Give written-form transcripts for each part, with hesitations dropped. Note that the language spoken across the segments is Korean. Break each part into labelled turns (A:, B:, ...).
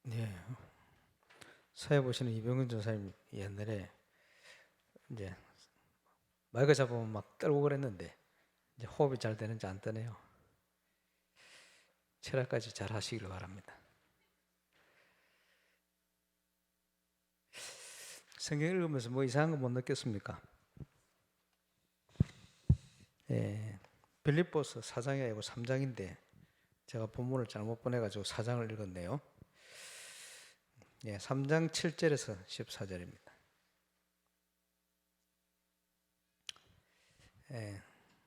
A: 네, 사회 보시는 이병근 전사님 옛날에 이제 마이크 잡으면 막 떨고 그랬는데 이제 호흡이 잘 되는지 안 되네요. 철학까지 잘 하시기를 바랍니다. 성경 읽으면서 뭐 이상한 거 못 느꼈습니까? 예, 빌립보서 4장이 아니고 3장인데 제가 본문을 잘못 보내가지고 4장을 읽었네요. 예, 3장 7절에서 14절입니다. 예,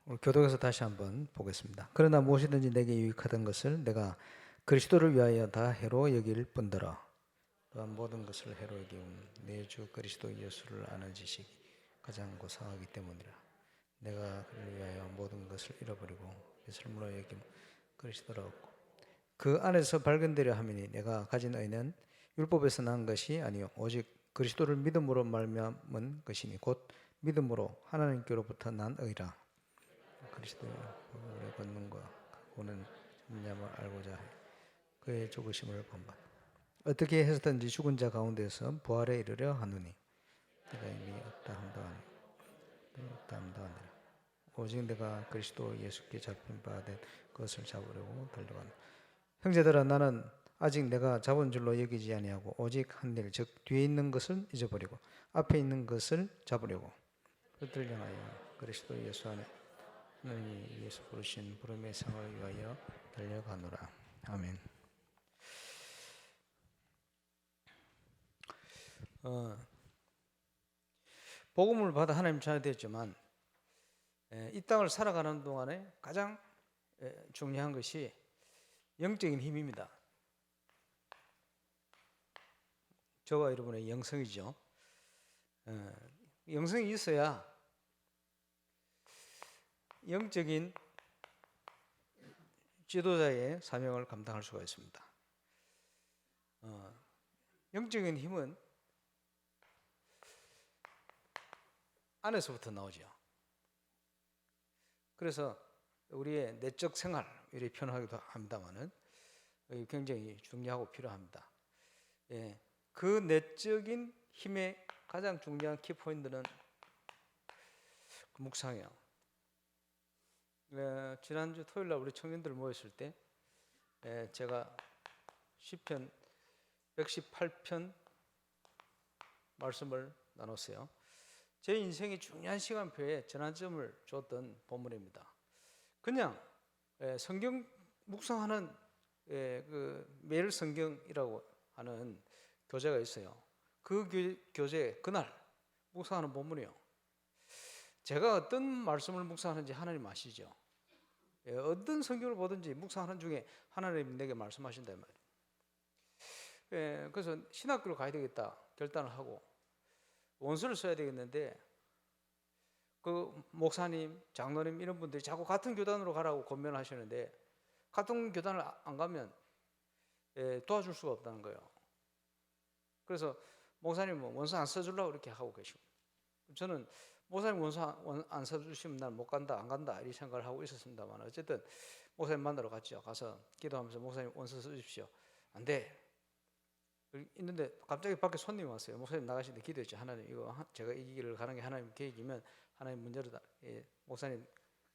A: 오늘 교독에서 다시 한번 보겠습니다. 그러나 무엇이든지 내게 유익하던 것을 내가 그리스도를 위하여 다 해로 여길 뿐더러 또한 모든 것을 해로 여기면 내 주 그리스도 예수를 아는 지식이 가장 고상하기 때문이라. 내가 그를 위하여 모든 것을 잃어버리고 예수를 여기면 그리스도라 얻고 그 안에서 발견되려 함이니 내가 가진 의는 율법에서 난 것이 아니요 오직 그리스도를 믿음으로 말미암은 것이니 곧 믿음으로 하나님께로부터 난 의라. 그리스도의 복음을 걷는과 그는 참냐을 알고자 해 그의 죽으심을 본받 어떻게 해서든지 죽은 자 가운데서 부활에 이르려 하노니 내가 이미 없다 함도 아니고 없다 함도 아니라 오직 내가 그리스도 예수께 잡힌 바 된 그것을 잡으려고 달려간다. 형제들아 나는 아직 내가 잡은 줄로 여기지 아니하고 오직 한 일 즉 뒤에 있는 것을 잊어버리고 앞에 있는 것을 잡으려고 그들을 향하여 그리스도 예수 안에 하나님이 예수 부르신 부름의 상을 위하여 달려가노라. 아멘. 복음을 받아 하나님 자녀 되었지만 이 땅을 살아가는 동안에 가장 중요한 것이 영적인 힘입니다. 저와 여러분의 영성이죠. 영성이 있어야 영적인 지도자의 사명을 감당할 수가 있습니다. 영적인 힘은 안에서부터 나오죠. 그래서 우리의 내적 생활 이렇게 표현하기도 합니다만은 굉장히 중요하고 필요합니다. 예, 그 내적인 힘의 가장 중요한 키포인트는 묵상이에요. 지난주 토요일 날 우리 청년들 모였을 때 제가 시편 118편 말씀을 나눴어요. 제 인생의 중요한 시간표에 전환점을 줬던 본문입니다. 그냥 성경 묵상하는 그 매일 성경이라고 하는 교재가 있어요. 그 교재 그날 묵상하는 본문이요. 제가 어떤 말씀을 묵상하는지 하나님 아시죠? 어떤 성경을 보든지 묵상하는 중에 하나님 내게 말씀하신단 말이에요. 그래서 신학교를 가야 되겠다 결단을 하고 원서를 써야 되겠는데 그 목사님, 장로님 이런 분들이 자꾸 같은 교단으로 가라고 권면하시는데 같은 교단을 안 가면 도와줄 수가 없다는 거예요. 그래서 목사님은 원서 안 써주려고 이렇게 하고 계시고 저는 목사님 원서 안 써주시면 난 못 간다, 안 간다 이 생각을 하고 있었습니다만 어쨌든 목사님 만나러 갔죠. 가서 기도하면서 목사님 원서 써주십시오. 안 돼. 있는데 갑자기 밖에 손님이 왔어요. 목사님 나가시는데 기도했죠. 하나님 이거 제가 이 길을 가는 게 하나님 계획이면 하나님 문제로 목사님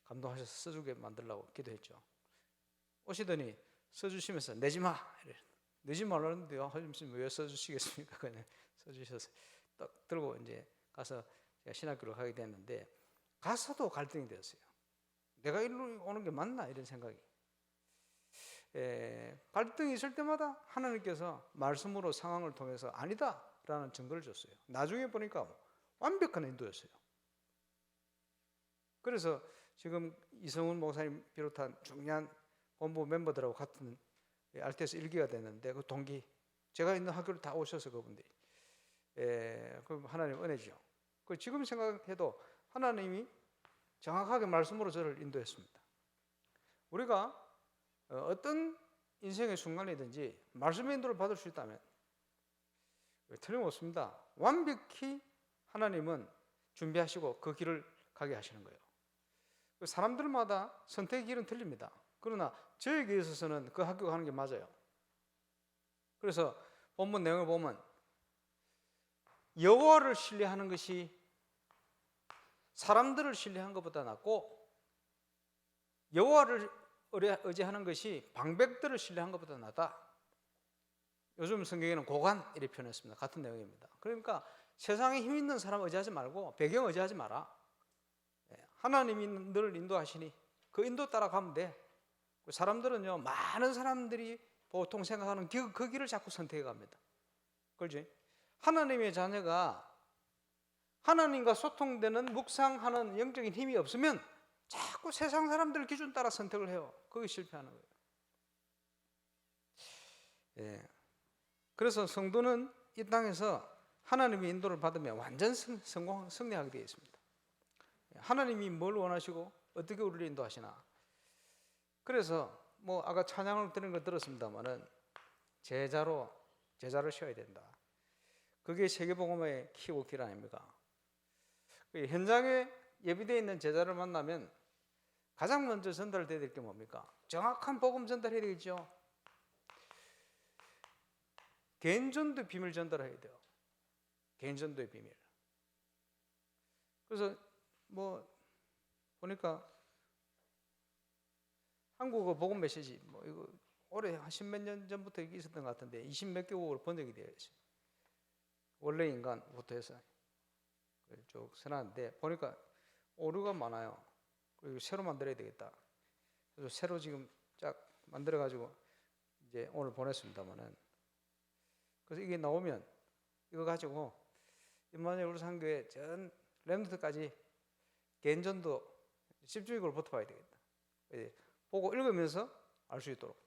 A: 감동하셔서 써주게 만들려고 기도했죠. 오시더니 써주시면서 내지 마 이래. 내지 말라는데요. 하나님 왜 써주시겠습니까? 그냥 써주셔서 딱 들고 이제 가서 제가 신학교를 가게 됐는데 가서도 갈등이 되었어요. 내가 일로 오는 게 맞나 이런 생각이. 갈등이 있을 때마다 하나님께서 말씀으로 상황을 통해서 아니다라는 증거를 줬어요. 나중에 보니까 완벽한 인도였어요. 그래서 지금 이성훈 목사님 비롯한 중요한 본부 멤버들하고 같은 RTS 1기가 됐는데 그 동기 제가 있는 학교를 다 오셔서 그분들이 그 하나님 은혜죠. 그 지금 생각해도 하나님이 정확하게 말씀으로 저를 인도했습니다. 우리가 어떤 인생의 순간이든지 말씀의 인도를 받을 수 있다면 틀림없습니다. 완벽히 하나님은 준비하시고 그 길을 가게 하시는 거예요. 사람들마다 선택의 길은 틀립니다. 그러나 저에게 있어서는 그 학교 가는 게 맞아요. 그래서
B: 본문 내용을 보면 여호와를 신뢰하는 것이 사람들을 신뢰하는 것보다 낫고 여호와를 의지하는 것이 방백들을 신뢰하는 것보다 낫다. 요즘 성경에는 고관 이렇게 표현했습니다. 같은 내용입니다. 그러니까 세상에 힘 있는 사람 의지하지 말고 배경 의지하지 마라. 하나님이 너를 인도하시니 그 인도 따라가면 돼. 사람들은요, 많은 사람들이 보통 생각하는 그 길을 자꾸 선택해 갑니다. 그렇지? 하나님의 자녀가 하나님과 소통되는 묵상하는 영적인 힘이 없으면 자꾸 세상 사람들 기준 따라 선택을 해요. 거기 실패하는 거예요. 예. 그래서 성도는 이 땅에서 하나님의 인도를 받으면 완전 승리하게 되어 있습니다. 하나님이 뭘 원하시고 어떻게 우리를 인도하시나. 그래서 뭐 아까 찬양을 드린 거 들었습니다만은 제자를 세워야 된다. 그게 세계복음의 키워드 아닙니까? 현장에 예비되어 있는 제자를 만나면 가장 먼저 전달돼야 될 게 뭡니까? 정확한 복음 전달해야 되겠죠. 개인전도의 비밀 전달해야 돼요. 개인전도의 비밀. 그래서 뭐 보니까 한국어 복음 메시지 뭐 이거 올해 한 10몇 년 전부터 있었던 것 같은데 20몇 개국어로 번역이 되어 있어요. 원래 인간부터 해서 쭉 써놨는데 보니까 오류가 많아요. 그리고 새로 만들어야 되겠다. 그래서 새로 지금 쫙 만들어가지고 이제 오늘 보냈습니다만은, 그래서 이게 나오면 이거 가지고 임마누엘 울산교회 전 렘넌트까지 개인전도 집중적으로 붙어봐야 되겠다. 보고 읽으면서 알 수 있도록.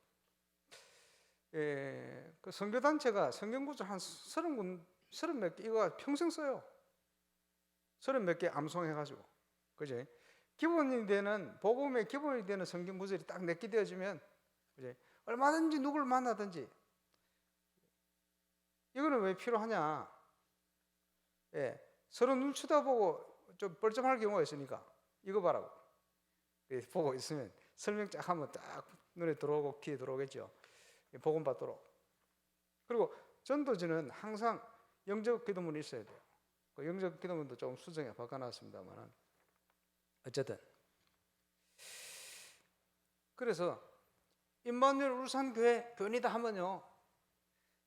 B: 그 선교단체가 성경구절 한 30몇 개 이거 평생 써요. 30몇 개 암송해가지고. 그죠? 기본이 되는, 복음의 기본이 되는 성경구절이 딱 내기되어지면, 그죠? 얼마든지 누구를 만나든지. 이거는 왜 필요하냐? 서로 눈 쳐다보고 좀 뻘쭘할 경우가 있으니까 이거 봐라고. 보고 있으면 설명 쫙 하면 딱 눈에 들어오고 귀에 들어오겠죠. 복음 받도록. 그리고 전도지는 항상 영적 기도문이 있어야 돼요. 그 영적 기도문도 좀 수정해 바꿔놨습니다만 어쨌든 그래서 임마누엘 울산교회 교인이다 하면요,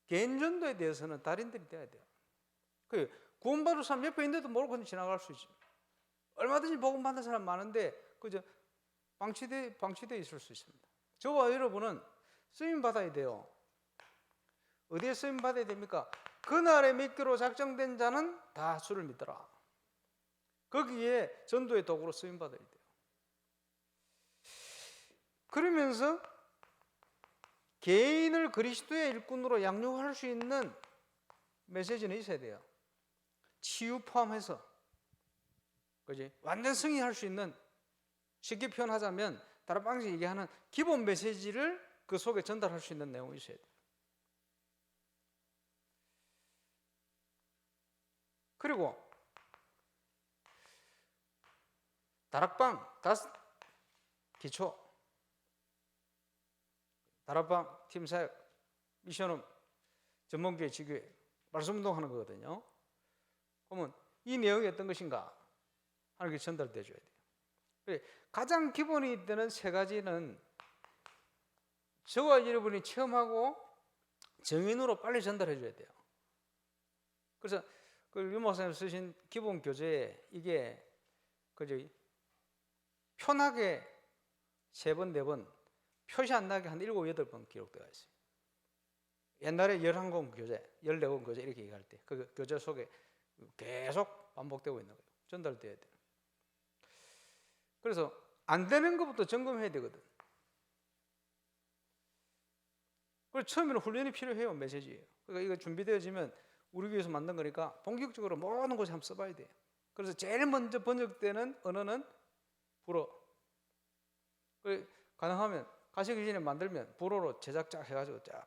B: 개인전도에 대해서는 달인들이 돼야 돼요. 그 구원받을 사람 옆에 있는데도 모르고 그냥 지나갈 수 있죠. 얼마든지 복음 받는 사람 많은데 그저 방치돼 있을 수 있습니다. 저와 여러분은 쓰임 받아야 돼요. 어디에 쓰임 받아야 됩니까? 그날에 믿기로 작정된 자는 다 주를 믿더라. 거기에 전도의 도구로 쓰임 받아야 돼요. 그러면서 개인을 그리스도의 일꾼으로 양육할 수 있는 메시지는 있어야 돼요. 치유 포함해서, 그지? 완전 승리할 수 있는, 쉽게 표현하자면 다른 방식으로 얘기하는 기본 메시지를 그 속에 전달할 수 있는 내용이 있어야 돼요. 그리고 다락방, 기초, 다락방, 팀사역, 미션업, 전문교회, 지교회, 말씀운동 하는 거거든요. 그러면 이 내용이 어떤 것인가 하는 게 전달돼 줘야 돼요. 가장 기본이 되는 세 가지는 저와 여러분이 체험하고 정인으로 빨리 전달해 줘야 돼요. 그래서 그 유 목사님 쓰신 기본 교재에 이게 그저 편하게 3번, 4번, 표시 안 나게 한 7, 8번 기록되어 있어요. 옛날에 11권 교재, 14권 교재 이렇게 얘기할 때 그 교재 속에 계속 반복되고 있는 거예요. 전달돼야 돼요. 그래서 안 되는 것부터 점검해야 되거든. 그래서 처음에는 훈련이 필요해요. 메시지예요. 그러니까 이거 준비되어지면 우리 교회에서 만든 거니까 본격적으로 모든 곳에 한번 써봐야 돼요. 그래서 제일 먼저 번역되는 언어는 불어. 가능하면 가시기 전에 만들면 불어로 제작자 해가지고 쫙.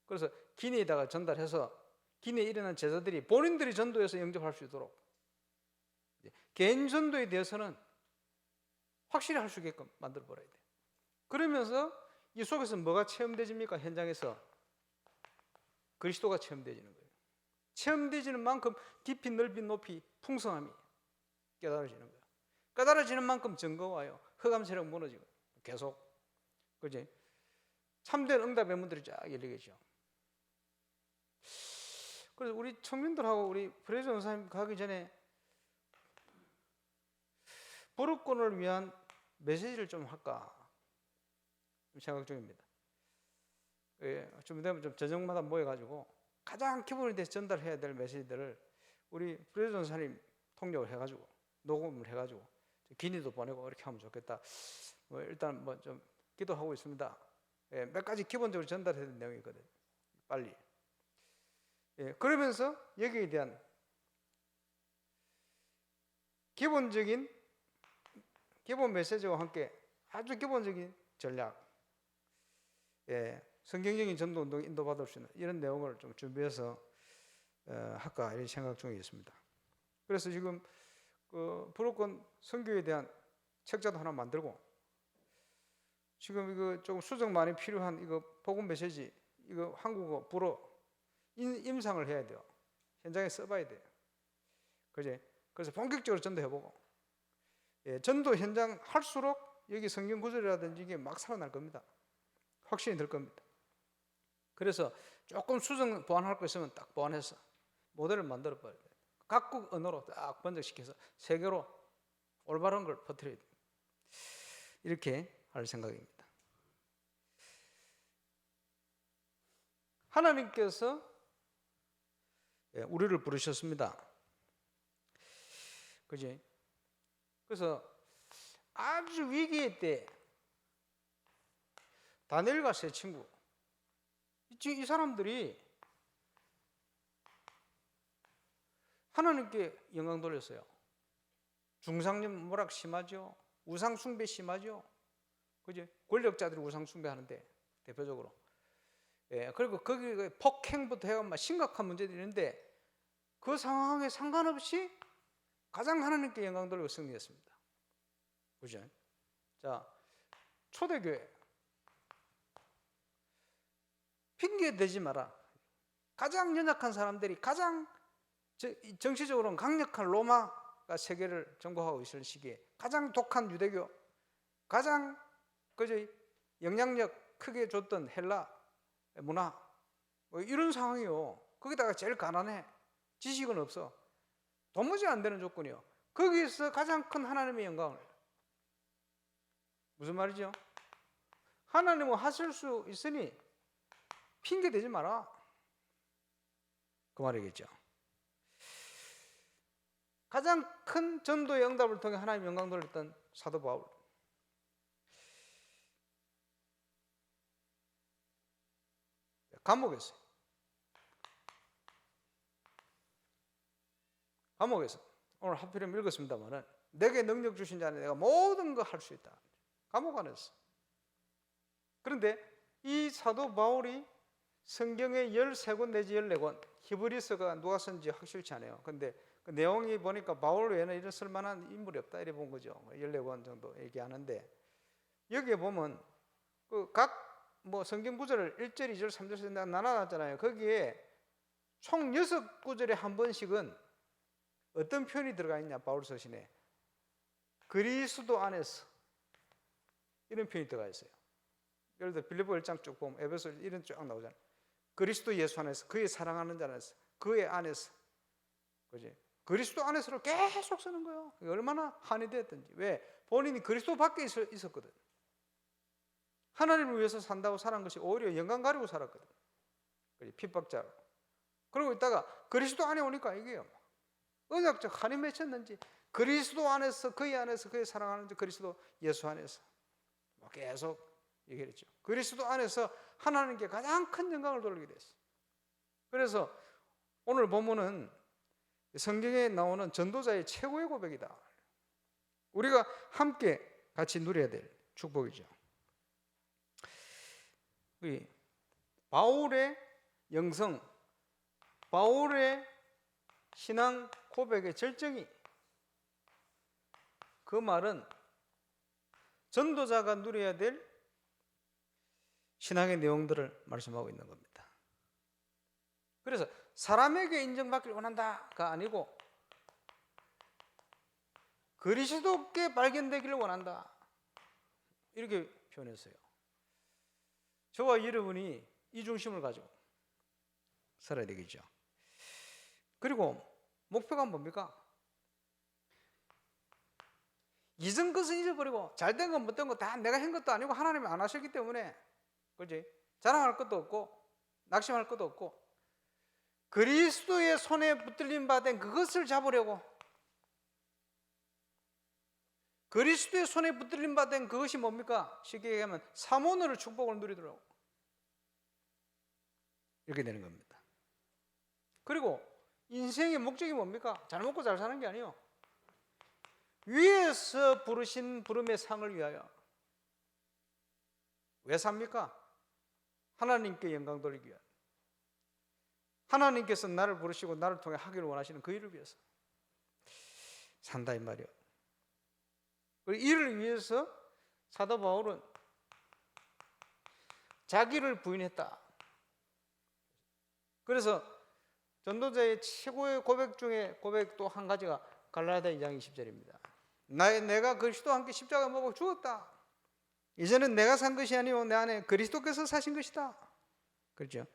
B: 그래서 기내에다가 전달해서 기내에 일어난 제자들이 본인들이 전도해서 영접할 수 있도록. 개인 전도에 대해서는 확실히 할 수 있게끔 만들어 버려야 돼요. 그러면서 이 속에서 뭐가 체험되집니까? 현장에서 그리스도가 체험되어지는 거예요. 체험되어지는 만큼 깊이 넓이 높이 풍성함이 깨달아지는 거예요. 깨달아지는 만큼 증거와요. 흑암 세력 무너지고 계속, 그지? 참된 응답의 문들이 쫙 열리겠죠. 그래서 우리 청년들하고 우리 프레즈 원사님 가기 전에 부르권을 위한 메시지를 좀 할까 생각 중입니다. 좀 되면 좀 저녁마다 모여가지고 가장 기본에 대해서 전달해야 될 메시지들을 우리 프레즈 원사님 통역을 해가지고 녹음을 해가지고 기니도 보내고 이렇게 하면 좋겠다. 뭐 일단 뭐 좀 기도하고 있습니다. 몇 가지 기본적으로 전달해야 될 내용이거든요. 빨리. 그러면서 여기에 대한 기본적인 기본 메시지와 함께 아주 기본적인 전략, 성경적인 전도 운동에 인도받을 수 있는 이런 내용을 좀 준비해서 할까 이런 생각 중에 있습니다. 그래서 지금 그 부르권 선교에 대한 책자도 하나 만들고, 지금 이거 조금 수정 많이 필요한 이거 복음 메시지, 이거 한국어 불어 임상을 해야 돼요. 현장에 써봐야 돼요. 그지? 그래서 본격적으로 전도해보고, 전도 현장 할수록 여기 성경 구절이라든지 이게 막 살아날 겁니다. 확신이 들 겁니다. 그래서 조금 수정 보완할 거 있으면 딱 보완해서 모델을 만들어 버려야 돼요. 각국 언어로 딱 번역시켜서 세계로 올바른 걸 퍼뜨려야 돼요. 이렇게 할 생각입니다. 하나님께서 우리를 부르셨습니다. 그지? 그래서 아주 위기의 때 다니엘과 세 친구, 이 사람들이 하나님께 영광 돌렸어요. 중상년 모락 심하죠. 우상 숭배 심하죠. 그지? 권력자들이 우상 숭배하는데 대표적으로. 그리고 거기 폭행부터 해가 심각한 문제들이 있는데 그 상황에 상관없이 가장 하나님께 영광 돌리고 승리했습니다. 그죠? 자, 초대교회 핑계 대지 마라. 가장 연약한 사람들이 가장 정치적으로는 강력한 로마가 세계를 정복하고 있을 시기에 가장 독한 유대교, 가장 그저 영향력 크게 줬던 헬라 문화, 뭐 이런 상황이요. 거기다가 제일 가난해. 지식은 없어. 도무지 안 되는 조건이요. 거기서 가장 큰 하나님의 영광을. 무슨 말이죠? 하나님은 하실 수 있으니 핑계 대지 마라. 그 말이겠죠. 가장 큰 전도의 응답을 통해 하나님의 영광 돌렸던 사도 바울. 감옥에서 오늘 하필이면 읽었습니다만은 내게 능력 주신 자는 내가 모든 거 할 수 있다. 감옥 안에서. 그런데 이 사도 바울이 성경의 13권 내지 14권, 히브리서가 누가 쓴지 확실치 않아요. 근데 그 내용이 보니까 바울 외에는 이런 쓸만한 인물이 없다 이래 본 거죠. 14권 정도 얘기하는데 여기에 보면 그 각 뭐 성경 구절을 1절, 2절, 3절 나눠놨잖아요. 거기에 총 6구절에 한 번씩은 어떤 표현이 들어가 있냐, 바울 서신에 그리스도 안에서 이런 표현이 들어가 있어요. 예를 들어 빌립보 1장 쭉 보면 에베소 이런 쭉 나오잖아요. 그리스도 예수 안에서, 그의 사랑하는 자 안에서, 그의 안에서, 그지? 그리스도 안에서를 계속 쓰는 거예요. 얼마나 한이 되었든지. 왜? 본인이 그리스도 밖에 있었거든. 하나님을 위해서 산다고 살은 것이 오히려 영광 가리고 살았거든. 핍박자로. 그러고 있다가 그리스도 안에 오니까 이게요. 언약적 한이 맺혔는지 그리스도 안에서, 그의 안에서, 그의 사랑하는 자 그리스도 예수 안에서 계속 얘기했죠. 그리스도 안에서 하나님께 가장 큰 영광을 돌리게 됐어요. 그래서 오늘 본문은 성경에 나오는 전도자의 최고의 고백이다. 우리가 함께 같이 누려야 될 축복이죠. 바울의 영성, 바울의 신앙 고백의 절정이, 그 말은 전도자가 누려야 될 신앙의 내용들을 말씀하고 있는 겁니다. 그래서 사람에게 인정받기를 원한다가 아니고 그리스도께 발견되기를 원한다, 이렇게 표현했어요. 저와 여러분이 이 중심을 가지고 살아야 되겠죠. 그리고 목표가 뭡니까? 이전 것은 잊어버리고 잘된 건 못된 거 다 내가 한 것도 아니고 하나님이 안 하셨기 때문에, 그렇지? 자랑할 것도 없고 낙심할 것도 없고 그리스도의 손에 붙들림 받은 그것을 잡으려고, 그리스도의 손에 붙들림 받은 그것이 뭡니까? 쉽게 얘기하면 사모노를 축복을 누리더라고, 이렇게 되는 겁니다. 그리고 인생의 목적이 뭡니까? 잘 먹고 잘 사는 게 아니에요. 위에서 부르신 부름의 상을 위하여. 왜 삽니까? 하나님께 영광 돌리기 위하여. 하나님께서 나를 부르시고 나를 통해 하기를 원하시는 그 일을 위해서 산다 이 말이에요. 이를 위해서 사도 바울은 자기를 부인했다. 그래서 전도자의 최고의 고백 중에 고백 또 한 가지가 갈라디아 2장 20절입니다. 내가 그리스도와 함께 십자가 먹고 죽었다. 이제는 내가 산 것이 아니요 내 안에 그리스도께서 사신 것이다. 그렇죠?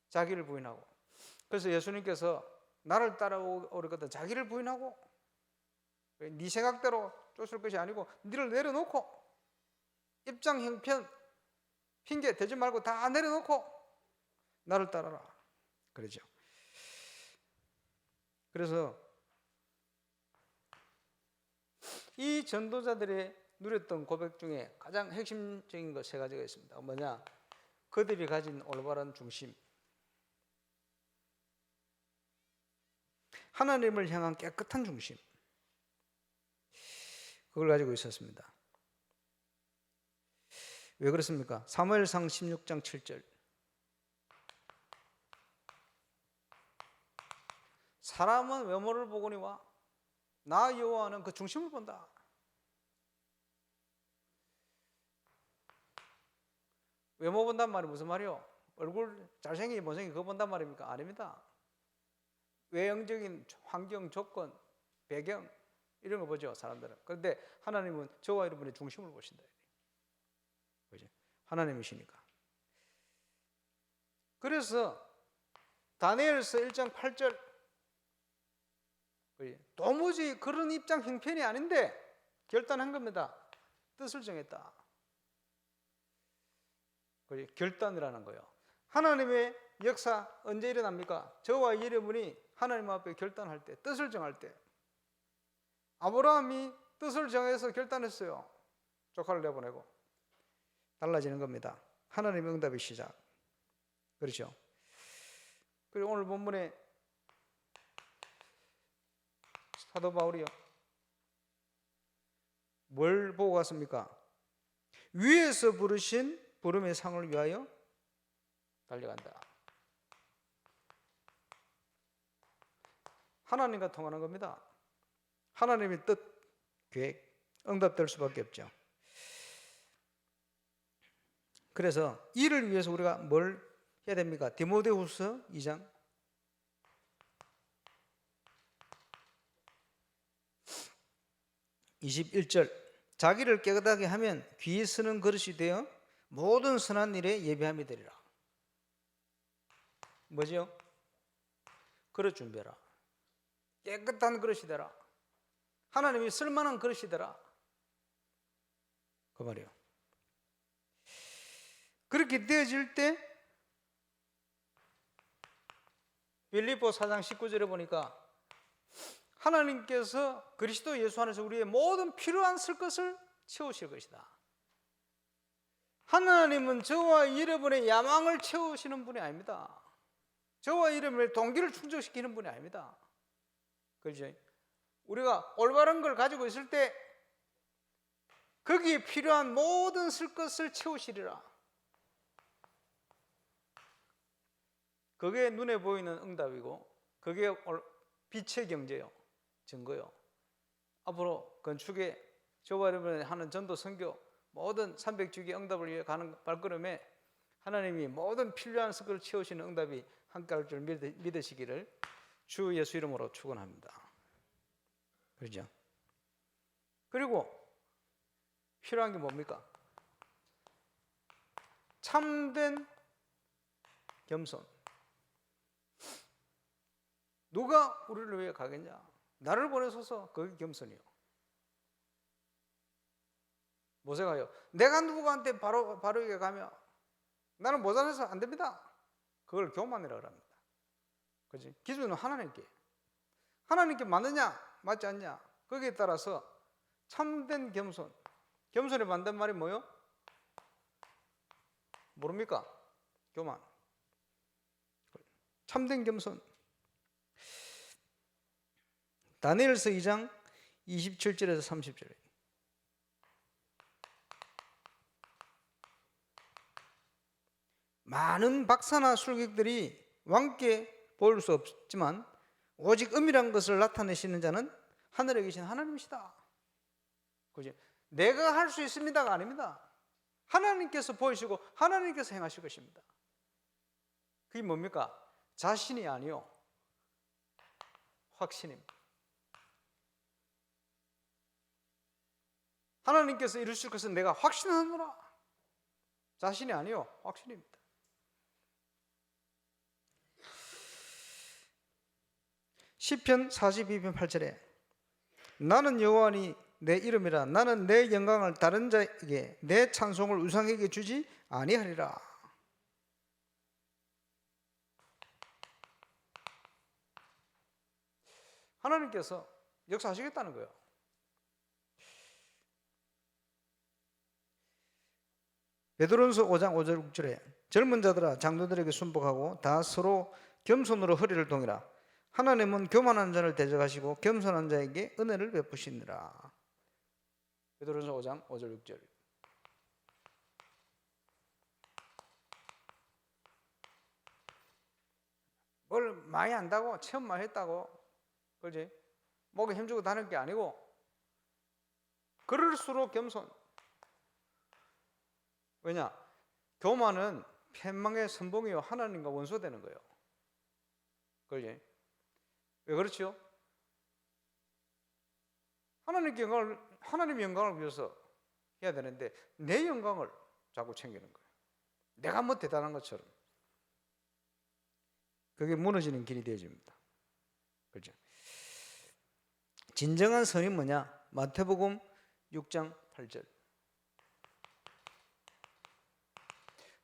B: 자기를 부인하고. 그래서 예수님께서 나를 따라오려거든 자기를 부인하고 네 생각대로 쫓을 것이 아니고 니를 내려놓고 입장 형편 핑계 대지 말고 다 내려놓고 나를 따라라. 그러죠. 그래서 이 전도자들의 누렸던 고백 중에 가장 핵심적인 것 세 가지가 있습니다. 뭐냐? 그들이 가진 올바른 중심, 하나님을 향한 깨끗한 중심, 그걸 가지고 있었습니다. 왜 그렇습니까? 사무엘상 16장 7절. 사람은 외모를 보거니와 나 여호와는 그 중심을 본다. 외모 본단 말이 무슨 말이요? 얼굴 잘생긴 못생긴 그거 본단 말입니까? 아닙니다. 외형적인 환경, 조건, 배경 이런 거 보죠, 사람들은. 그런데 하나님은 저와 여러분의 중심을 보신다. 그죠? 하나님이시니까. 그래서 다니엘서 1장 8절 도무지 그런 입장 형편이 아닌데 결단한 겁니다. 뜻을 정했다. 결단이라는 거예요. 하나님의 역사 언제 일어납니까? 저와 여러분이 하나님 앞에 결단할 때, 뜻을 정할 때. 아브라함이 뜻을 정해서 결단했어요. 조카를 내보내고. 달라지는 겁니다. 하나님의 응답의 시작. 그렇죠? 그리고 오늘 본문에 사도 바울이요, 뭘 보고 갔습니까? 위에서 부르신 부름의 상을 위하여 달려간다. 하나님과 통하는 겁니다. 하나님의 뜻, 계획, 응답될 수밖에 없죠. 그래서 이를 위해서 우리가 뭘 해야 됩니까? 디모데후서 2장 21절. 자기를 깨끗하게 하면 귀에 쓰는 그릇이 되어 모든 선한 일에 예비함이 되리라. 뭐죠? 그릇 준비해라. 깨끗한 그릇이 되라. 하나님이 쓸만한 그릇이 되라. 그 말이에요. 그렇게 되어질 때 빌립보 4장 19절에 보니까 하나님께서 그리스도 예수 안에서 우리의 모든 필요한 쓸 것을 채우실 것이다. 하나님은 저와 여러분의 야망을 채우시는 분이 아닙니다. 저와 여러분의 동기를 충족시키는 분이 아닙니다. 그렇죠? 우리가 올바른 걸 가지고 있을 때 거기에 필요한 모든 쓸 것을 채우시리라. 그게 눈에 보이는 응답이고 그게 빛의 경제요, 증거요. 앞으로 건축에 저와 여러분이 하는 전도 선교 모든 300주기 응답을 위해 가는 발걸음에 하나님이 모든 필요한 것을 채우시는 응답이 함께할 줄 믿으시기를 주 예수 이름으로 축원합니다. 그렇죠? 그리고 필요한 게 뭡니까? 참된 겸손. 누가 우리를 위해 가겠냐? 나를 보내소서. 그게 겸손이요. 모세가요, 내가 누구한테 바로에게 가면 나는 모자라서 안 됩니다. 그걸 교만이라고 합니다. 그렇지? 기준은 하나님께 맞느냐 맞지 않냐 거기에 따라서 참된 겸손. 겸손의 반대말이 뭐요? 모릅니까? 교만. 참된 겸손. 다니엘서 2장 27절에서 30절. 많은 박사나 술객들이 왕께 볼 수 없지만 오직 은밀한 것을 나타내시는 자는 하늘에 계신 하나님이시다. 그죠? 내가 할 수 있습니다가 아닙니다. 하나님께서 보이시고 하나님께서 행하실 것입니다. 그게 뭡니까? 자신이 아니요 확신입니다. 하나님께서 이루실 것은 내가 확신하노라. 자신이 아니요 확신입니다. 시편 42편 8절에 나는 여호와니 내 이름이라. 나는 내 영광을 다른 자에게 내 찬송을 우상에게 주지 아니하리라. 하나님께서 역사하시겠다는 거예요. 베드로전서 5장 5절 6절에 젊은 자들아 장로들에게 순복하고 다 서로 겸손으로 허리를 동이라. 하나님은 교만한 자를 대적하시고 겸손한 자에게 은혜를 베푸시니라. 베드로전서 5장 5절 6절. 뭘 많이 안다고 체험 많이 했다고 그렇지? 목에 힘주고 다닐 게 아니고 그럴수록 겸손. 왜냐? 교만은 패망의 선봉이요 하나님과 원수되는 거예요. 그렇지? 왜 그렇죠? 하나님의 영광을 위해서 해야 되는데 내 영광을 자꾸 챙기는 거예요. 내가 뭐 대단한 것처럼. 그게 무너지는 길이 되어집니다. 그렇죠? 진정한 선이 뭐냐? 마태복음 6장 8절.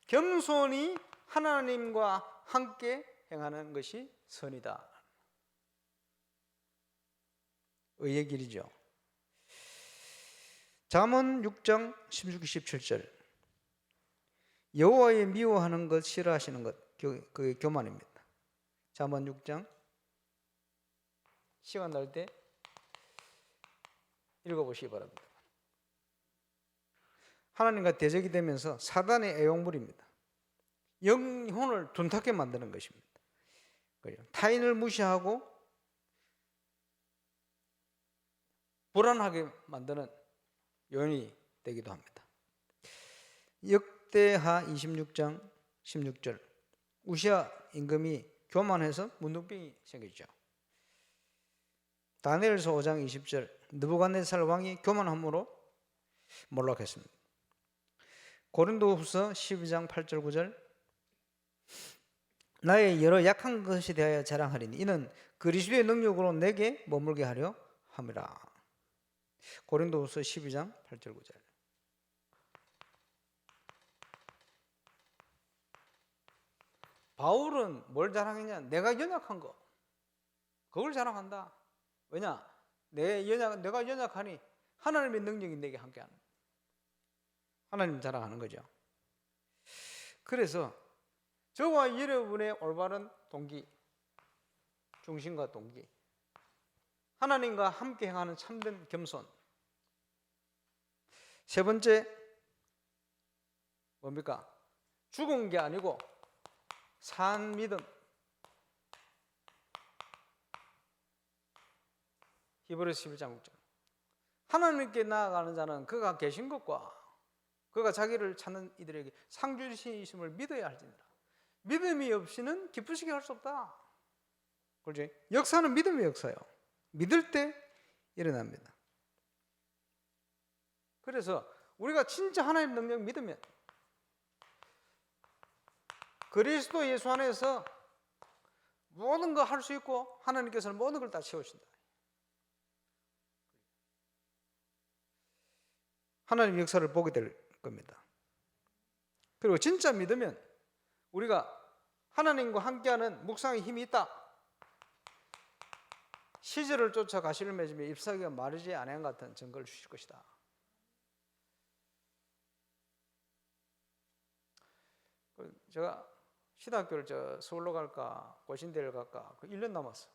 B: 겸손히 하나님과 함께 행하는 것이 선이다. 의의 길이죠. 잠언 6장 16, 17절. 여호와의 미워하는 것 싫어하시는 것 그게 교만입니다. 잠언 6장 시간 날 때 읽어보시기 바랍니다. 하나님과 대적이 되면서 사단의 애용물입니다. 영혼을 둔탁하게 만드는 것입니다. 타인을 무시하고 불안하게 만드는 요인이 되기도 합니다. 역대하 26장 16절. 우시아 임금이 교만해서 문둥병이 생겼죠. 다니엘서 5장 20절. 느부갓네살 왕이 교만함으로 몰락했습니다. 고린도후서 12장 8절 9절. 나의 여러 약한 것에 대하여 자랑하리니 이는 그리스도의 능력으로 내게 머물게 하려 함이라. 고린도후서 12장 8절 9절. 바울은 뭘 자랑했냐? 내가 연약한 거. 그걸 자랑한다. 왜냐? 내가 연약하니 하나님의 능력이 내게 함께하는. 하나님 자랑하는 거죠. 그래서 저와 여러분의 올바른 동기, 중심과 동기, 하나님과 함께 행하는 참된 겸손. 세 번째 뭡니까? 죽은 게 아니고 산 믿음. 히브리서 11장 6절. 하나님께 나아가는 자는 그가 계신 것과 그가 자기를 찾는 이들에게 상 주시심을 믿어야 할지니라. 믿음이 없이는 기쁘시게 할 수 없다. 그렇지? 역사는 믿음의 역사예요. 믿을 때 일어납니다. 그래서 우리가 진짜 하나님 능력 믿으면 그리스도 예수 안에서 모든 거 할 수 있고 하나님께서는 모든 걸 다 채우신다. 하나님 역사를 보게 될 겁니다. 그리고 진짜 믿으면 우리가 하나님과 함께하는 묵상의 힘이 있다. 시절을 쫓아 가시를 맺으며 잎사귀가 마르지 아니한 같은 증거를 주실 것이다. 제가 신학교를 서울로 갈까 고신대를 갈까 1년 남았어.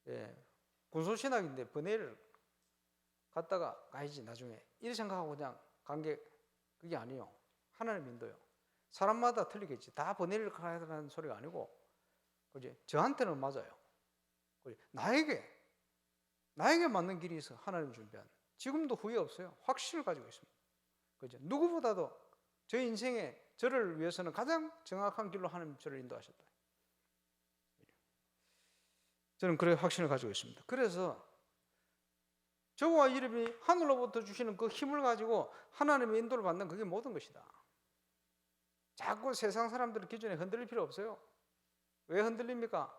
B: 예, 군소신학인데 번외를 갔다가 가야지 나중에 이렇게 생각하고 그냥 간 게 그게 아니에요. 하나님 인도요. 사람마다 틀리겠지. 다 번외를 가라는 소리가 아니고 그지? 저한테는 맞아요. 그지? 나에게 맞는 길이 있어. 하나님 준비한. 지금도 후회 없어요. 확신을 가지고 있습니다. 그죠? 누구보다도 저 인생에 저를 위해서는 가장 정확한 길로 하나님 저를 인도하셨다. 저는 그런 확신을 가지고 있습니다. 그래서 저와 이름이 하늘로부터 주시는 그 힘을 가지고 하나님의 인도를 받는 그게 모든 것이다. 자꾸 세상 사람들의 기준에 흔들릴 필요 없어요. 왜 흔들립니까?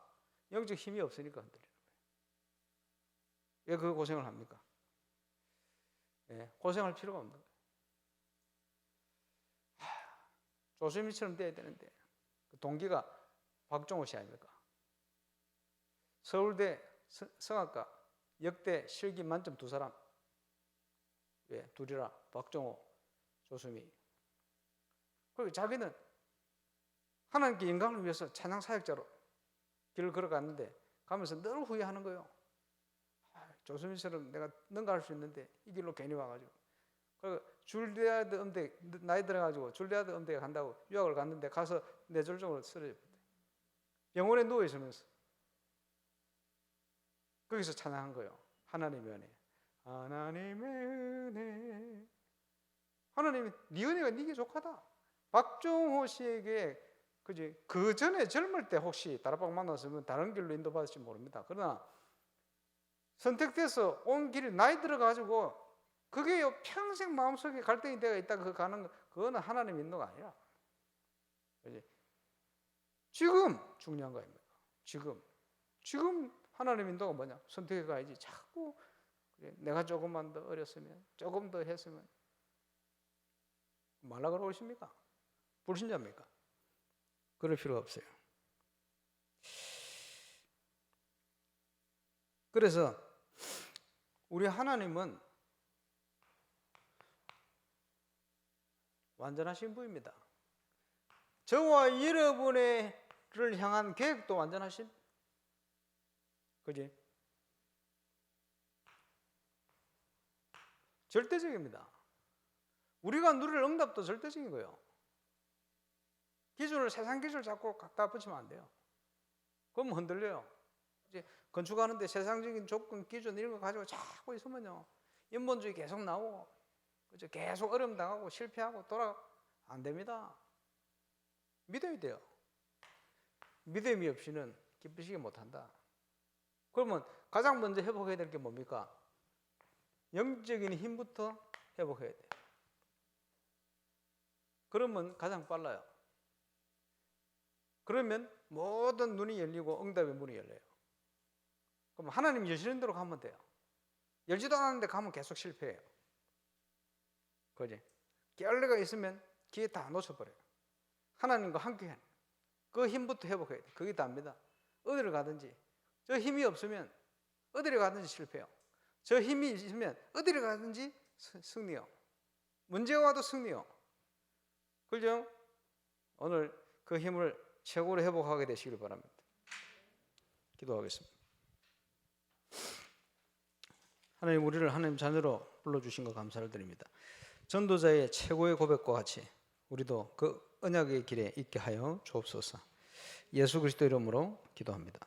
B: 영적 힘이 없으니까 흔들리는 거예요. 왜 그 고생을 합니까? 예, 고생할 필요가 없는 거예요. 조수미처럼 돼야 되는데 그 동기가 박종호 씨 아닙니까? 서울대 성악과 역대 실기 만점 2사람. 왜? 둘이라 박종호, 조수미. 그리고 자기는 하나님께 영광을 위해서 찬양 사역자로 길을 걸어갔는데 가면서 늘 후회하는 거예요. 조수미처럼 내가 능가할 수 있는데 이 길로 괜히 와가지고. 그리고 줄리아드 음대 나이 들어가지고 줄리아드 음대에 간다고 유학을 갔는데 가서 뇌졸중으로 쓰러졌대. 병원에 누워 있으면서 거기서 찬양한 거예요. 하나님의 은혜. 하나님의 은혜. 하나님이 네 은혜가 네게 족하다. 박종호 씨에게 그지 그 전에 젊을 때 혹시 다락방 만났으면 다른 길로 인도받을지 모릅니다. 그러나 선택돼서 온 길이 나이 들어가지고 그게 평생 마음속에 갈등이 되어 있다 그 가는 거 그거는 하나님 인도가 아니라 그지? 지금 중요한 거 아닙니까? 지금 하나님 인도가 뭐냐? 선택해 가야지. 자꾸 그래, 내가 조금만 더 어렸으면 조금 더 했으면 말라 그러십니까? 불신자입니까? 그럴 필요가 없어요. 그래서 우리 하나님은 완전하신 분입니다. 저와 여러분을 향한 계획도 완전하신 그지? 절대적입니다. 우리가 누릴 응답도 절대적인 거예요. 기준을 세상 기준을 자꾸 갖다 붙이면 안 돼요. 그럼 흔들려요. 이제 건축하는데 세상적인 조건 기준 이런 거 가지고 자꾸 있으면요 인본주의 계속 나오고 그죠? 계속 어려움 당하고 실패하고 안 됩니다. 믿어야 돼요. 믿음이 없이는 기쁘시게 못한다. 그러면 가장 먼저 회복해야 될 게 뭡니까? 영적인 힘부터 회복해야 돼요. 그러면 가장 빨라요. 그러면 모든 눈이 열리고 응답의 문이 열려요. 그럼 하나님 여시는 대로 가면 돼요. 열지도 않았는데 가면 계속 실패해요. 그지? 깨알레가 있으면 기회 다 놓쳐버려요. 하나님과 함께 그 힘부터 회복해야 돼요. 그게 답니다. 어디를 가든지 저 힘이 없으면 어디를 가든지 실패해요. 저 힘이 있으면 어디를 가든지 승리요. 문제가 와도 승리요. 그죠? 오늘 그 힘을 최고로 회복하게 되시길 바랍니다. 기도하겠습니다. 하나님 우리를 하나님 자녀로 불러주신 것 감사를 드립니다. 전도자의 최고의 고백과 같이 우리도 그 언약의 길에 있게 하여 주옵소서. 예수 그리스도 이름으로 기도합니다.